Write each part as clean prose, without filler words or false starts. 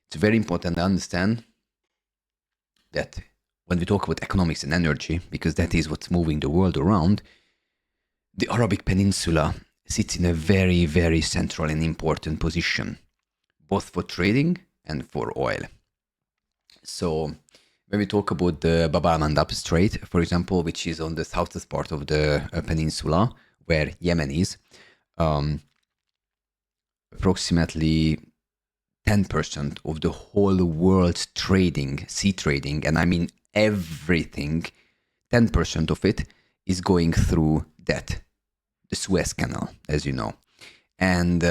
It's very important to understand that when we talk about economics and energy, because that is what's moving the world around, the Arabic Peninsula sits in a very, very central and important position, both for trading and for oil. So when we talk about the Bab al-Mandab Strait, for example, which is on the southwest part of the peninsula, where Yemen is, approximately 10% of the whole world's trading, sea trading, and I mean everything, 10% of it is going through that, the Suez Canal, as you know. And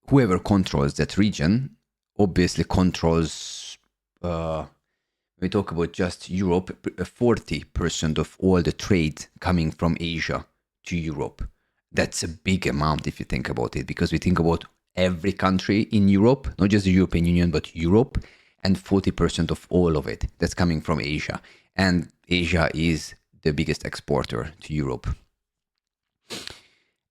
whoever controls that region obviously controls, we talk about just Europe, 40% of all the trade coming from Asia to Europe. That's a big amount if you think about it, because we think about every country in Europe, not just the European Union, but Europe, and 40% of all of it that's coming from Asia. And Asia is the biggest exporter to Europe.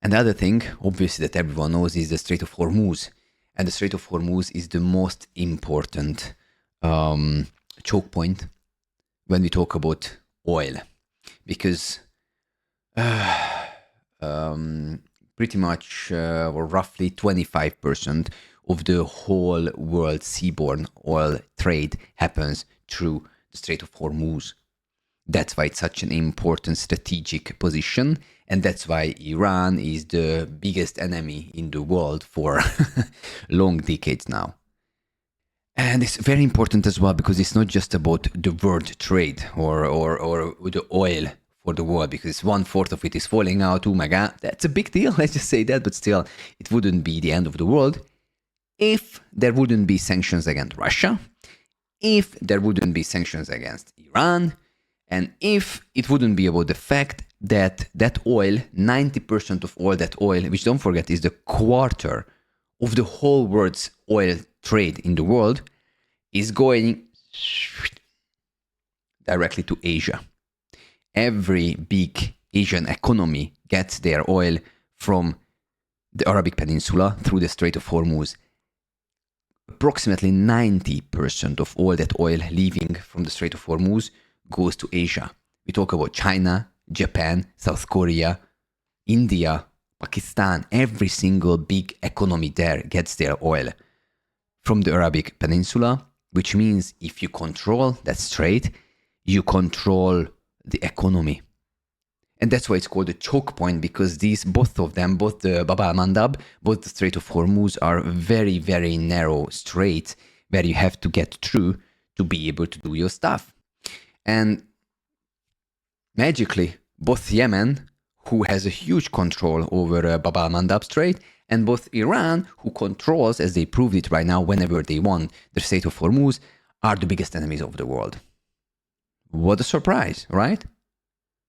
And the other thing, obviously, that everyone knows is the Strait of Hormuz. And the Strait of Hormuz is the most important choke point when we talk about oil, because pretty much or roughly 25% of the whole world seaborne oil trade happens through the Strait of Hormuz. That's why it's such an important strategic position, and that's why Iran is the biggest enemy in the world for long decades now. And it's very important as well, because it's not just about the world trade or the oil for the world, because 1/4 of it is falling out. Oh my God, that's a big deal. Let's just say that. But still, it wouldn't be the end of the world if there wouldn't be sanctions against Russia, if there wouldn't be sanctions against Iran, and if it wouldn't be about the fact that that oil, 90% of all that oil, which don't forget is the quarter of the whole world's oil trade in the world, is going directly to Asia. Every big Asian economy gets their oil from the Arabic Peninsula through the Strait of Hormuz. Approximately 90% of all that oil leaving from the Strait of Hormuz goes to Asia. We talk about China, Japan, South Korea, India, Pakistan. Every single big economy there gets their oil from the Arabic Peninsula, which means if you control that strait, you control the economy. And that's why it's called a choke point, because both of them, both the Bab al-Mandab, both the Strait of Hormuz, are very, very narrow straits where you have to get through to be able to do your stuff. And magically, both Yemen, who has a huge control over Bab al-Mandab Strait, and both Iran, who controls, as they proved it right now, whenever they want, the Strait of Hormuz, are the biggest enemies of the world. What a surprise, right?